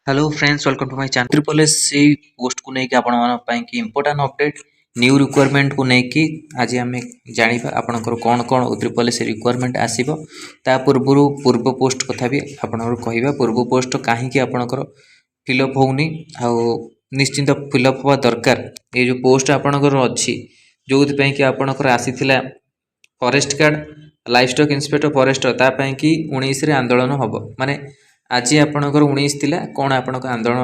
Hello friends welcome to my channel triple S C post को लेकिन आपण कि इंपोर्टाट अपडेट न्यू रिक्वायरमेंट को लेकिन आज आम जाना आपंकर कौन कौन ट्रिपल एस रिक्वायरमेंट आसो ता पूर्व पोस्ट कथा भी आपंकर कह पूर्व पोस्ट कहीं आपंकर फिलअप होनी निश्चिंत फिलअप हवा दरकार ये जो पोस्ट आपंकर अच्छी जो कि आपंकर आसी forest guard livestock inspector forester तापाई कि 19 आंदोलन हम माने आज आपणकर 19 थिला कौन आपणक आंदोलन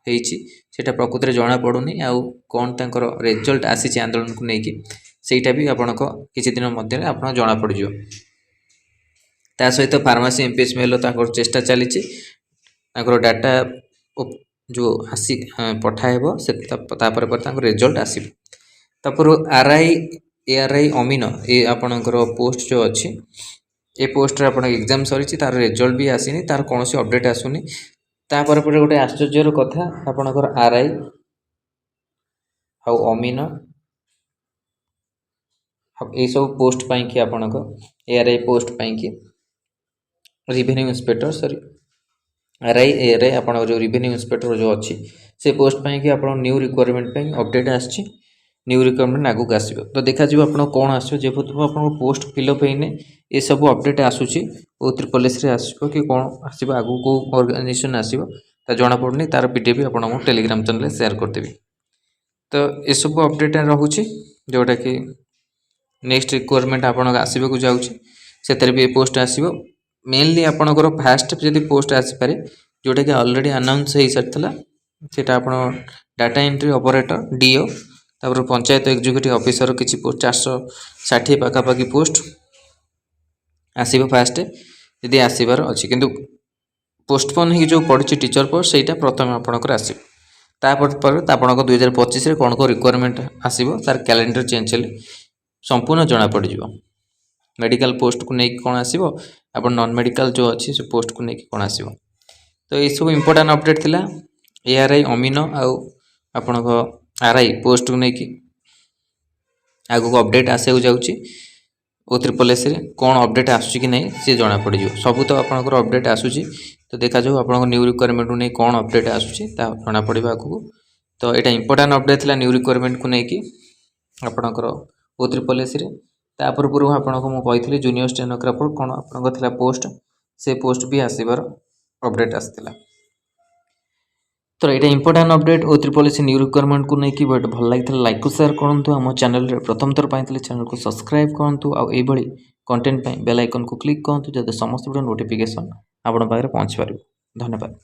होटा प्रकृति जना पड़ूनी आउ कौन तांकर रिजल्ट आसी आंदोलन को लेकिन सेटा भी आपणक किसी दिन मध्य आप जना पड़ सहित फार्मासी एमपीएसमेल चेष्टा चली डाटा जो आसी पठाएब से रिजल्ट आसपर आरआई एआरआई अमीन ये आपणकर पोस्ट जो अच्छी ए पोस्ट आप एग्जाम सरी तार रिजल्ट भी आसनी तार कौन अपडेट आसुनी तापर गोटे आश्चर्यर कथा आपणकर आरआई आउ अमीन ये सब पोस्ट पाई कि आपणक एआरआई पोस्ट पाई कि revenue inspector sorry RI ARY आपण जो रेवेन्यू इंस्पेक्टर जो अच्छी से पोस्ट पाई कि आप न्यू रिक्वायरमेंट अपडेट आसी न्यू रिक्वायरमेंट आगू आसो तो देखा आप कौन आसो जेहेतु आप पोस्ट फिलअप होने ये सब अपडेट आसूसी ओ ट्रिपल एस आसो कि कौन आसो आगू को ऑर्गेनाइजेशन आसो जना पड़नी तार पीडीएफ आपको टेलीग्राम चैनल शेयर करदेवी तो ये सब अपडेट रोचे जोटा कि नेक्स्ट रिक्वायरमेंट आपन आसवा को जाऊँगी भी पोस्ट आसो मेनली आपणकर फास्ट जब पोस्ट आसपे जोटा कि ऑलरेडी अनाउंस हो सारी से आप डाटा एंट्री ऑपरेटर डीओ तापर पंचायत एग्जीक्यूटिव ऑफिसर किसी पोस्ट 460 पाखापाखि पोस्ट आसो फास्ट यदि आसबार अच्छी किंतु पोस्टपोन हो जो पड़ी टीचर पोस्ट से प्रथम आपंकर आसपर आपंक 2025 कौन कौन रिक्वायरमेंट आसो तार कैलेंडर चेंज हेल्ले संपूर्ण जना पड़ मेडिकल पोस्ट को लेकिन कौन आसो आप नॉन मेडिकल जो अच्छी से पोस्ट को लेकिन कौन आसो तो ये सब इंपोर्टाट अपडेट थिला एआरआई अमीन आपणक आरआई पोस्ट को लेकिन आगू को अपडेट आसू जाऊँगी ओ ट्रिपल एस कौन अपडेट आसूँ कि नहीं सी जना पड़ सब तो आपंकर अपडेट आसूँ तो देखा जाऊ आप न्यू रिक्वायरमेंट को नहीं कौन अपडेट आसूँ जना पड़ आगू तो यहाँ इंपोर्टाट अपडेट थिला न्यू रिक्वायरमेंट को लेकिन आपंकर ओ ट्रिपल एस तापर पूर्व आपको मुझे जूनियर स्टेनोग्राफर कौन आपंकर पोस्ट से पोस्ट भी आसबार अपडेट आसाला तो यहाँ इंपोर्टाट अपडेट ओ ट्रिपल एस न्यू रिक्वायरमेंट को लेकिन बट भल लगी लाइक को शेयर करूँ आम चैनल प्रथम थर पाई चैनल को सब्सक्राइब करूँ आउ कंटेंट बेल आइकन को क्लिक करूँ जब समस्त नोटिफिकेशन आपण पाखे पहुँच पार धन्यवाद।